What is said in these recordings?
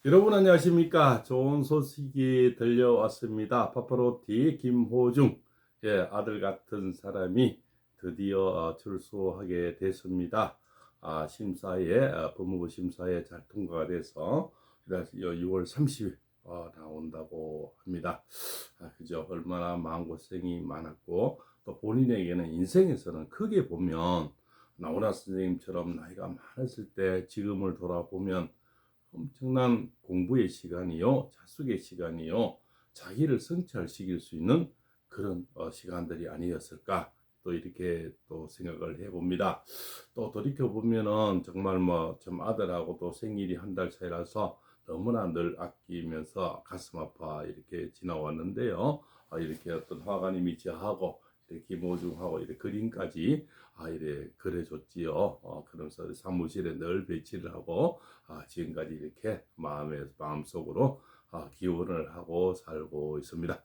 여러분 안녕하십니까? 좋은 소식이 들려왔습니다. 파파로티 김호중 아들 같은 사람이 드디어 출소하게 됐습니다. 법무부 심사에 잘 통과가 돼서 6월 30일 나온다고 합니다. 그죠? 얼마나 마음고생이 많았고 또 본인에게는 인생에서는 크게 보면 나훈아 선생님처럼 나이가 많았을 때 지금을 돌아보면 엄청난 공부의 시간이요, 자숙의 시간이요, 자기를 성찰시킬 수 있는 그런 시간들이 아니었을까 또 이렇게 또 생각을 해봅니다. 또 돌이켜 보면은 정말 뭐 좀 아들하고 또 생일이 한 달 차이라서 너무나 늘 아끼면서 가슴 아파 이렇게 지나왔는데요. 이렇게 어떤 화가님이 저하고 이렇게 김호중하고 이렇게 그림까지 이래 그려줬지요. 그러면서 사무실에 늘 배치를 하고 지금까지 이렇게 마음속으로 기원을 하고 살고 있습니다.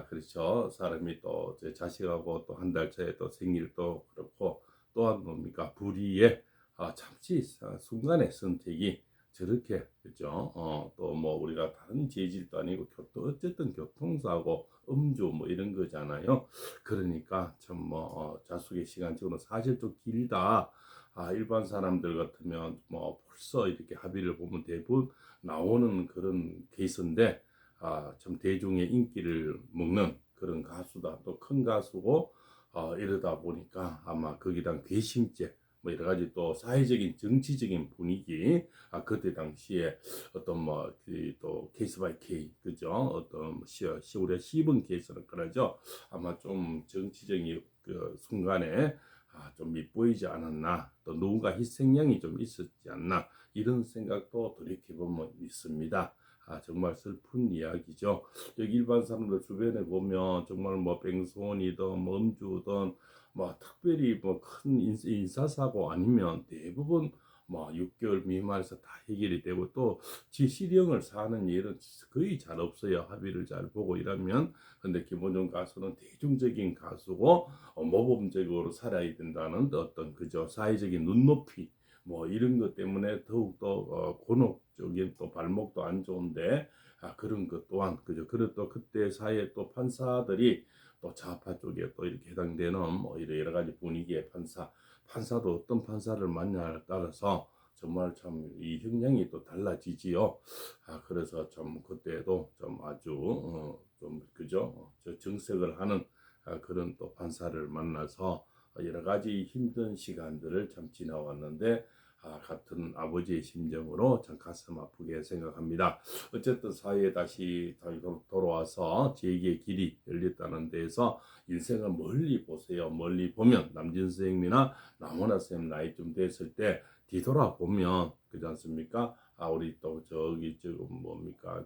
그렇죠. 사람이 또 제 자식하고 또 한 달 차에 또 생일도 그렇고 또한 뭡니까 불의의 참치 순간의 선택이 저렇게 그죠. 또 뭐 우리가 다른 재질도 아니고 어쨌든 교통사고 음주 뭐 이런 거잖아요. 그러니까 참 뭐 자숙의 시간 지금은 사실 좀 길다. 일반 사람들 같으면 뭐 벌써 이렇게 합의를 보면 대부분 나오는 그런 케이스인데 좀 대중의 인기를 먹는 그런 가수다. 또 큰 가수고 이러다 보니까 아마 거기다 괘씸죄 뭐 여러 가지 또 사회적인 정치적인 분위기 그때 당시에 어떤 뭐또 케이스 바이 케이 그죠 어떤 시골에 씹은 케이스는 그러죠 아마 좀 정치적인 그 순간에 좀 밉보이지 않았나 또 누군가 희생양이 좀 있었지 않나 이런 생각도 돌이켜보면 있습니다. 정말 슬픈 이야기죠. 여기 일반 사람들 주변에 보면 정말 뭐 뺑소니든 뭐 음주든 뭐 특별히 뭐 큰 인사사고 아니면 대부분 뭐 6개월 미만에서 다 해결이 되고 또 지실형을 사는 일은 거의 잘 없어요. 합의를 잘 보고 이러면. 근데 김원중 가수는 대중적인 가수고 모범적으로 살아야 된다는 어떤 그저 사회적인 눈높이 뭐 이런 것 때문에 더욱더 곤혹적인 또 발목도 안 좋은데 그런 것 또한 그저 그래 또 그때 사이에 또 판사들이 또 좌파 쪽에 또 이렇게 해당되는 뭐 이런 여러 가지 분위기의 판사도 어떤 판사를 만나에 따라서 정말 참 이 형량이 또 달라지지요. 그래서 좀 그때도 좀 아주 좀 그죠 저 정색을 하는 그런 또 판사를 만나서 여러 가지 힘든 시간들을 참 지나왔는데 같은 아버지의 심정으로 참 가슴 아프게 생각합니다. 어쨌든 사회에 다시 돌아와서 제2의 길이 열렸다는 데에서 인생을 멀리 보세요. 멀리 보면 남진 선생님이나 나훈아 선생님 나이 좀 됐을 때 뒤돌아보면 그렇지 않습니까? 우리 또 저기 지금 뭡니까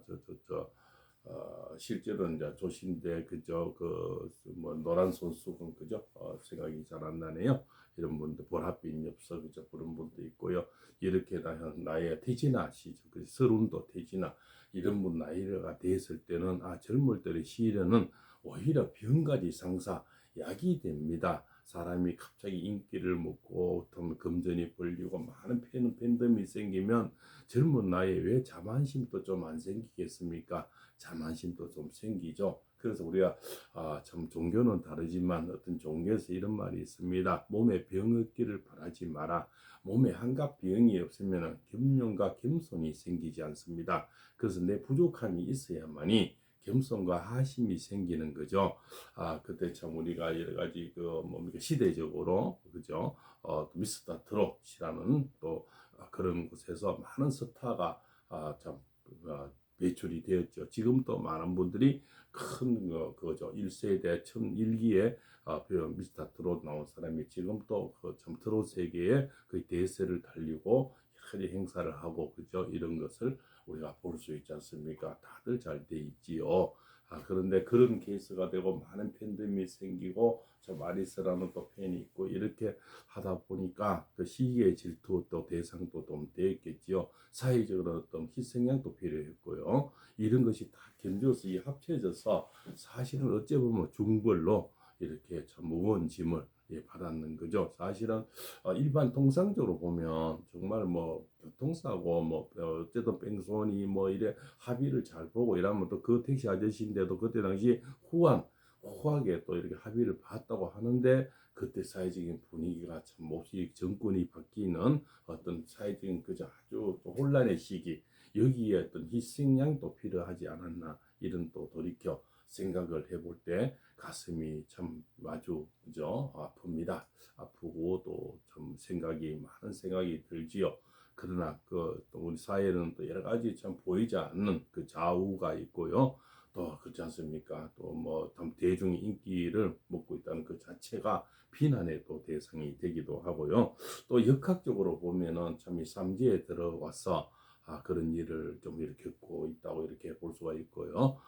실제로 이제 조신대 그저 그뭐 노란 손수건 그죠 생각이 잘 안 나네요. 이런 분들 보랏빛 엽서 그저 그런 분도 있고요. 이렇게 나의 태진아 시죠. 그 서른도 태진아 이런 분 나이가 됐을 때는 젊을 때의 시련은 오히려 병가지 상사 약이 됩니다. 사람이 갑자기 인기를 먹고 금전이 벌리고 많은 팬덤이 생기면 젊은 나이에 왜 자만심도 좀 안 생기겠습니까? 자만심도 좀 생기죠. 그래서 우리가 참 종교는 다르지만 어떤 종교에서 이런 말이 있습니다. 몸에 병 없기를 바라지 마라. 몸에 한갑 병이 없으면 겸손과 겸손이 생기지 않습니다. 그래서 내 부족함이 있어야만이 겸손과 하심이 생기는 거죠. 그때 참 우리가 여러 가지 그 뭡니까 시대적으로 그죠? 미스터 트롯이라는 또 그런 곳에서 많은 스타가 참 배출이 되었죠. 지금도 많은 분들이 큰 그거죠. 1세대 천 일기에 미스터 트롯 나온 사람이 지금도 그참 트롯 세계에 그 대세를 달리고 여러 가지 행사를 하고 그죠. 이런 것을 우리가 볼 수 있지 않습니까? 다들 잘 돼 있지요. 그런데 그런 케이스가 되고 많은 팬덤이 생기고 저 마리스라는 또 팬이 있고 이렇게 하다 보니까 그 시기의 질투 또 대상도 좀 되었겠지요. 사회적으로 어떤 희생양도 필요했고요. 이런 것이 다 견뎌서 합쳐져서 사실은 어찌 보면 중벌로 이렇게 참 무거운 짐을 예, 받았는 거죠. 사실은 일반 통상적으로 보면 정말 뭐 교통사고 뭐 어쨌든 뺑소니 뭐 이래 합의를 잘 보고 이러면 또 그 택시 아저씨인데도 그때 당시 후하게 또 이렇게 합의를 봤다고 하는데 그때 사회적인 분위기가 참 몹시 정권이 바뀌는 어떤 사회적인 그저 아주 또 혼란의 시기 여기에 어떤 희생양도 필요하지 않았나 이런 또 돌이켜 생각을 해볼 때 가슴이 참 아주 그죠 아픕니다. 아프고 또 참 생각이 많은 생각이 들지요. 그러나 그또 우리 사회는 또 여러 가지 참 보이지 않는 그 좌우가 있고요. 또 그렇지 않습니까? 또 뭐 대중의 인기를 먹고 있다는 그 자체가 비난의 또 대상이 되기도 하고요. 또 역학적으로 보면은 참 이 삼지에 들어와서 그런 일을 좀 이렇게 겪고 있다고 이렇게 볼 수가 있고요.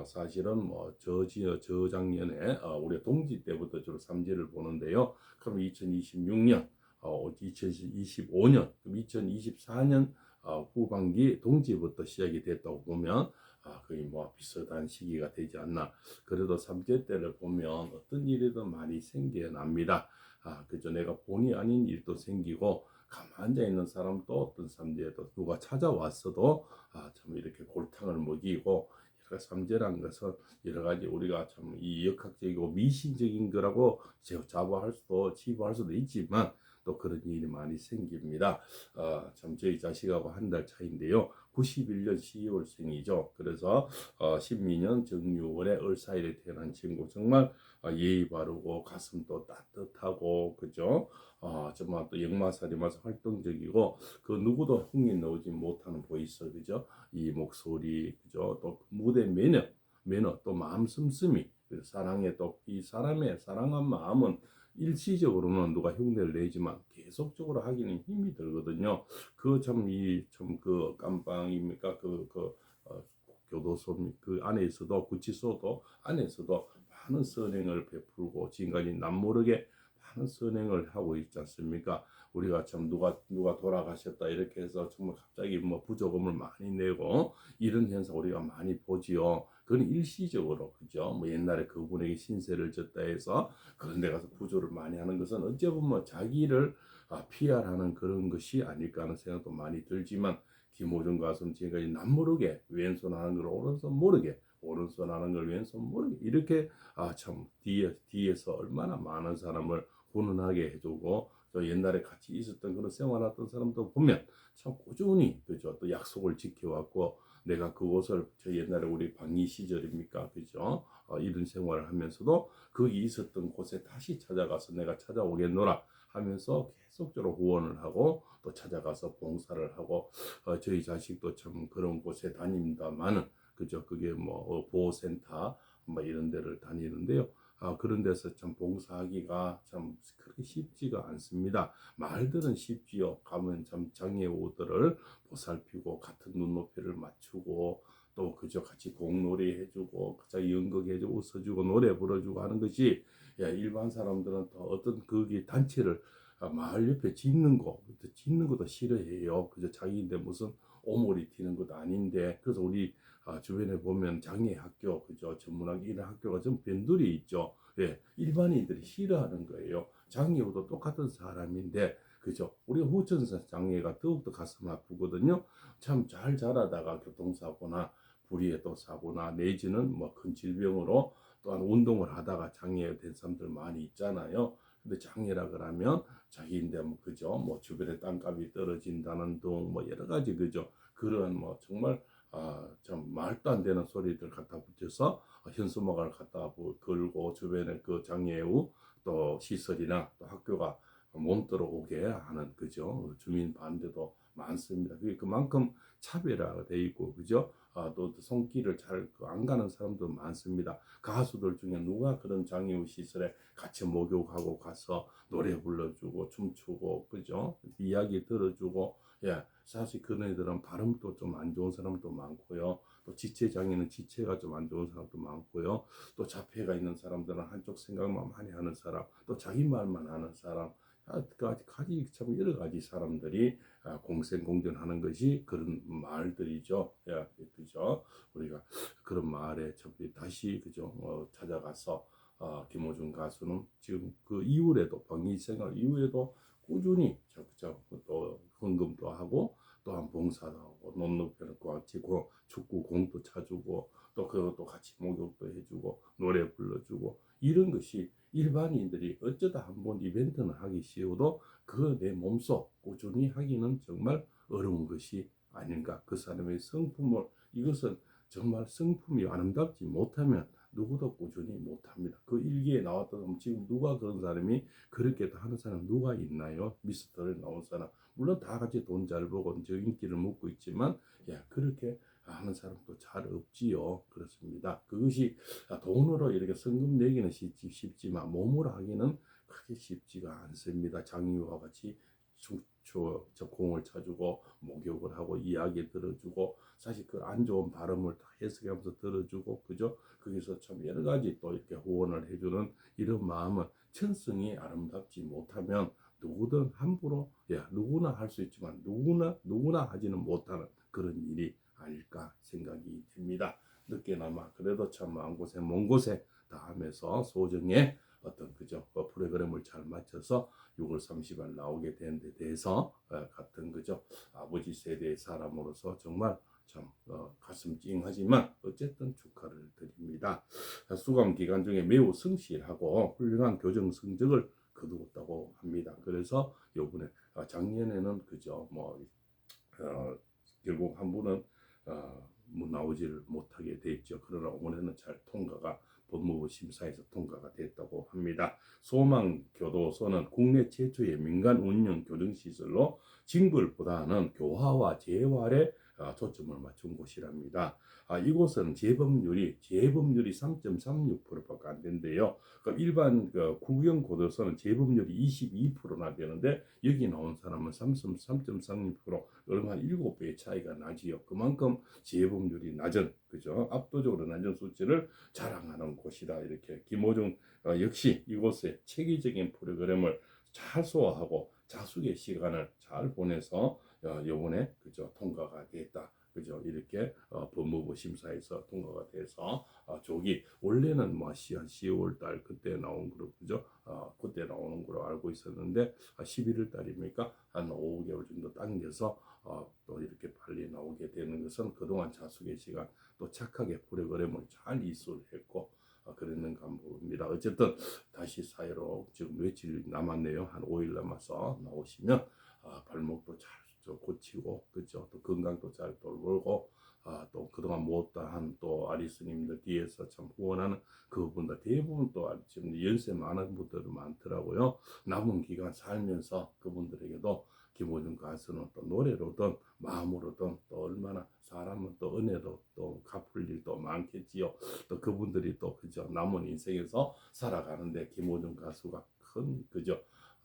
사실은 뭐 저작년에 우리 동지 때부터 주로 삼지를 보는데요. 그럼 2026년, 2025년, 그럼 2024년 후반기 동지부터 시작이 됐다고 보면 거의 뭐 비슷한 시기가 되지 않나. 그래도 삼재 때를 보면 어떤 일이든 많이 생겨납니다. 그저 내가 본의 아닌 일도 생기고 가만 앉아 있는 사람도 어떤 삼재에도 누가 찾아왔어도 참 이렇게 골탕을 먹이고 삼재란 것은 여러 가지 우리가 참 이 역학적이고 미신적인 거라고 치부할 수도 있지만 또 그런 일이 많이 생깁니다. 참 저희 자식하고 한 달 차인데요. 91년 12월생이죠. 그래서 12년 정유월에 을사일에 태어난 친구 정말 예의 바르고 가슴도 따뜻하고 그죠? 정말 또 역마살이면서 활동적이고 그 누구도 흥이 나오지 못하는 보이스 그죠? 이 목소리 그죠? 또 무대 매너 또 마음 씀씀이 사랑에 또 이 사람의 사랑한 마음은 일시적으로는 누가 흉내를 내지만 계속적으로 하기는 힘이 들거든요. 그 참 이 참 그 깜빵입니까 교도소 그 안에서도 구치소도 안에서도 많은 선행을 베풀고 지금까지 남모르게 많은 선행을 하고 있지 않습니까? 우리가 참 누가 돌아가셨다 이렇게 해서 정말 갑자기 뭐 부조금을 많이 내고 이런 현상 우리가 많이 보지요. 그건 일시적으로 그죠? 뭐 옛날에 그분에게 신세를 졌다 해서 그런 데 가서 부조를 많이 하는 것은 어찌 보면 자기를 PR하는 그런 것이 아닐까 하는 생각도 많이 들지만 김호중 가수는 지금까지 남모르게 왼손하는 걸 오른손 모르게 오른손 하는 걸 왼손 모르게 이렇게 참 뒤에서 얼마나 많은 사람을 훈훈하게 해주고 또 옛날에 같이 있었던 그런 생활했던 사람도 보면 참 꾸준히 그죠 또 약속을 지켜왔고 내가 그곳을 저 옛날에 우리 방위 시절입니까 그죠 이런 생활을 하면서도 거기 있었던 곳에 다시 찾아가서 내가 찾아오겠노라 하면서 계속적으로 후원을 하고 또 찾아가서 봉사를 하고 저희 자식도 참 그런 곳에 다닙니다만은 그죠 그게 뭐 보호센터 뭐 이런 데를 다니는데요. 그런 데서 참 봉사하기가 참 그렇게 쉽지가 않습니다. 말들은 쉽지요. 가면 참 장애우들을 보살피고 같은 눈높이를 맞추고 또 그저 같이 공놀이 해주고 자기 연극해주고 웃어주고 노래 불러주고 하는 것이 일반 사람들은 또 어떤 거기 단체를 마을 옆에 짓는 것도 싫어해요. 그저 자기인데 무슨 오물이 튀는 것도 아닌데 그래서 우리 주변에 보면 장애 학교 그죠 전문학교 이런 학교가 좀 변두리 있죠. 예, 일반인들이 싫어하는 거예요. 장애우도 똑같은 사람인데 그죠 우리 후천사 장애가 더욱더 가슴 아프거든요. 참 잘 자라다가 교통사고나 불의의 또 사고나 내지는 뭐 큰 질병으로 또한 운동을 하다가 장애된 사람들 많이 있잖아요. 근데 장애라 그러면 자기인데 뭐 그죠 뭐 주변에 땅값이 떨어진다는 둥 뭐 여러 가지 그죠 그런 뭐 정말 참 말도 안 되는 소리들 갖다 붙여서 현수막을 갖다 걸고 주변에 그 장애우 또 시설이나 또 학교가 못 들어오게 하는 그죠 주민 반대도 많습니다. 그게 그만큼 차별화가 돼 있고 그죠 또 손길을 잘 안 가는 사람도 많습니다. 가수들 중에 누가 그런 장애우 시설에 같이 목욕하고 가서 노래 불러주고 춤추고 그죠 이야기 들어주고 예 사실 그네들은 발음도 좀 안 좋은 사람도 많고요. 또 지체 장애는 지체가 좀 안 좋은 사람도 많고요. 또 자폐가 있는 사람들은 한쪽 생각만 많이 하는 사람, 또 자기 말만 하는 사람, 가지 참 여러 가지 사람들이 공생공존하는 것이 그런 마을들이죠. 그죠? 우리가 그런 마을에 다시 그죠 찾아가서 김호중 가수는 지금 그 이후에도 방위 생활 이후에도 꾸준히 또 헌금도 하고 또한 봉사도 하고 논문편과 같이 축구 공도 차주고 또 그것도 같이 목욕도 해주고 노래 불러주고 이런 것이 일반인들이 어쩌다 한번 이벤트는 하기 쉬워도 그 내 몸속 꾸준히 하기는 정말 어려운 것이 아닌가. 그 사람의 성품을 이것은 정말 성품이 아름답지 못하면 누구도 꾸준히 못합니다. 그 일기에 나왔던 지금 누가 그런 사람이 그렇게 하는 사람 누가 있나요? 미스터에 나온 사람 물론 다 같이 돈 잘 벌고 저 인기를 먹고 있지만 야 그렇게 하는 사람도 잘 없지요. 그렇습니다. 그것이 돈으로 이렇게 성금 내기는 쉽지만 몸으로 하기는 그렇게 쉽지가 않습니다. 장유와 같이 저 공을 차주고 목욕을 하고 이야기 들어주고 사실 그 안 좋은 발음을 다 해석하면서 들어주고 그죠? 거기서 참 여러 가지 또 이렇게 후원을 해주는 이런 마음은 천성이 아름답지 못하면 누구든 함부로 누구나 할 수 있지만 누구나 하지는 못하는 그런 일이 아닐까 생각이 듭니다. 늦게나마 그래도 참 마음고생 먼 곳에 다 하면서 소정의 어떤 그저 프로그램을 잘 맞춰서 6월 30일 나오게 된 데 대해서 같은 그저 아버지 세대의 사람으로서 정말 참 가슴 찡하지만 어쨌든 축하를 드립니다. 수감 기간 중에 매우 성실하고 훌륭한 교정 성적을 거두었다고 합니다. 그래서 요번에 작년에는 그저 결국 한 분은 나오지를 못하게 됐죠. 그러나 올해는 잘 통과가 법무부 심사에서 통과가 됐다고 합니다. 소망교도소는 국내 최초의 민간 운영 교정시설로 징벌보다는 교화와 재활에 초점을 맞춘 곳이랍니다. 이곳은 재범률이 3.36%밖에 안 된대요. 일반 국영고도서는 재범률이 22%나 되는데 여기 나온 사람은 3.36% 얼마 7배의 차이가 나지요. 그만큼 재범률이 낮은 그죠? 압도적으로 낮은 수치를 자랑하는 곳이다. 이렇게 김호중 역시 이곳에 체계적인 프로그램을 잘 소화하고 자숙의 시간을 잘 보내서 이번에 그죠 통과가 됐다. 그죠 이렇게 법무부 심사에서 통과가 돼서 조기 원래는 뭐 10월 달 그때 나온 거로 그죠 그때 나오는 걸로 알고 있었는데 11월 달입니까 한 5개월 정도 당겨서 또 이렇게 빨리 나오게 되는 것은 그동안 자숙의 시간 또 착하게 프로그램을 잘 이수를 했고 그랬는가 봅니다. 어쨌든 다시 사회로 지금 며칠 남았네요. 한 5일 남아서 나오시면 발목도 잘 고치고 그죠 또 건강도 잘 돌보고 또 그동안 못다 한 또 아리스님들 뒤에서 참 후원하는 그분들 대부분 또 지금 연세 많은 분들도 많더라고요. 남은 기간 살면서 그분들에게도 김호중 가수는 또 노래로든 마음으로든 또 얼마나 사람은 또 은혜도 또 갚을 일도 많겠지요. 또 그분들이 또 그저 남은 인생에서 살아가는데 김호중 가수가 큰 그저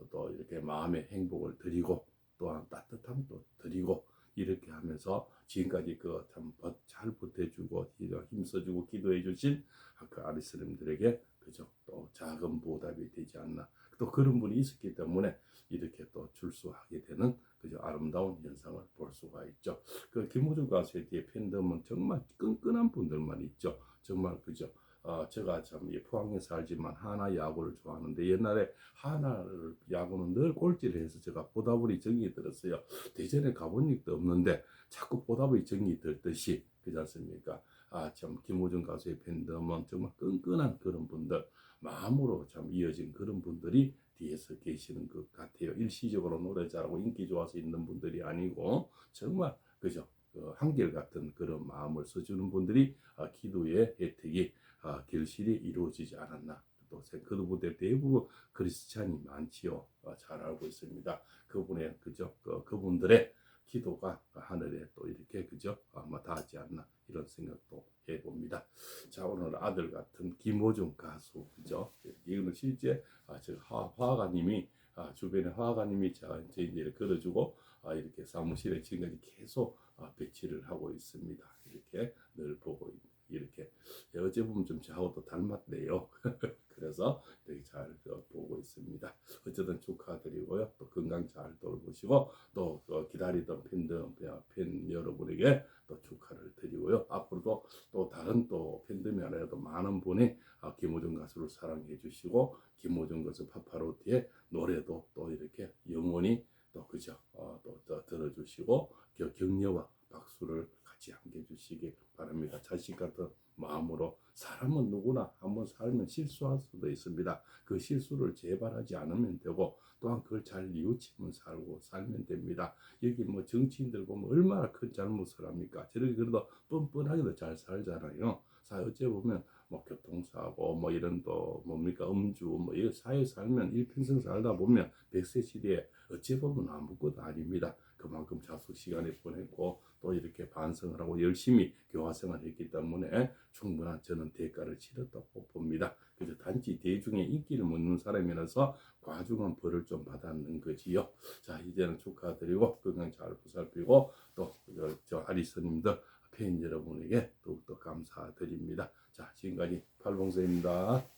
또 이렇게 마음의 행복을 드리고 또한 따뜻함도 드리고 이렇게 하면서 지금까지 그 참 잘 보태주고 힘써주고 기도해주신 그 아리스님들에게 그저 또 작은 보답이 되지 않나 또 그런 분이 있었기 때문에 이렇게 또 출소하게 되는 그저 아름다운 현상을 볼 수가 있죠. 그 김호중 가수에 대해 팬덤은 정말 끈끈한 분들만 있죠. 정말 그저 제가 참 포항에 살지만 하나 야구를 좋아하는데 옛날에 하나 야구는 늘 꼴찌를 해서 제가 보다보니 정이 들었어요. 대전에 가본 적도 없는데 자꾸 보다보니 정이 들듯이 그렇지 않습니까? 참 김호중 가수의 팬덤은 정말 끈끈한 그런 분들 마음으로 참 이어진 그런 분들이 뒤에서 계시는 것 같아요. 일시적으로 노래 잘하고 인기 좋아서 있는 분들이 아니고 정말 그죠? 한결같은 그런 마음을 써주는 분들이 기도의 혜택이 결실이 이루어지지 않았나. 또 그분들 대부분 크리스찬이 많지요. 잘 알고 있습니다. 그분의 그죠? 그분들의 기도가 하늘에 또 이렇게 그죠? 아마 닿지 않나 이런 생각도 해봅니다. 자 오늘 아들 같은 김호중 가수 그죠? 이거는 실제 저 화가님이 주변에 화가님이 저한테 이제 걸어주고 이렇게 사무실에 지금까지 계속 배치를 하고 있습니다. 이렇게 늘 보고 이렇게 어제 보면 좀 저하고도 닮았네요. 그래서 되게 잘 보고 있습니다. 어쨌든 축하드리고요. 또 건강 잘 돌보시고 또 기다리던 팬 여러분에게 또 축하를 드리고요. 앞으로도 또 다른 또 팬덤이 아니라도 많은 분이 김호중 가수를 사랑해 주시고 김호중 가수 파파로티의 노래도 또 이렇게 영원히 또 그죠 또 들어주시고 격려와 박수를 같이 함께 해주시기 바랍니다. 자식 같은 마음으로 사람은 누구나 한번 살면 실수할 수도 있습니다. 그 실수를 재발하지 않으면 되고 또한 그걸 잘 뉘우치면 살면 됩니다. 여기 뭐 정치인들 보면 얼마나 큰 잘못을 합니까? 저렇게 그래도 뻔뻔하게도 잘 살잖아요. 어째 보면 뭐 교통사고 뭐 이런 또 뭡니까 음주 뭐 이 사회 살면 일평생 살다 보면 100세 시대에 어찌 보면 아무것도 아닙니다. 그만큼 자숙 시간에 보냈고 또 이렇게 반성을 하고 열심히 교화생활을 했기 때문에 충분한 저는 대가를 치렀다고 봅니다. 그래서 단지 대중의 인기를 먹는 사람이라서 과중한 벌을 좀 받았는 거지요. 자, 이제는 축하드리고 건강 잘 보살피고 또 저 아리스님들 팬 여러분에게 더욱더 감사드립니다. 자, 지금까지 팔봉서입니다.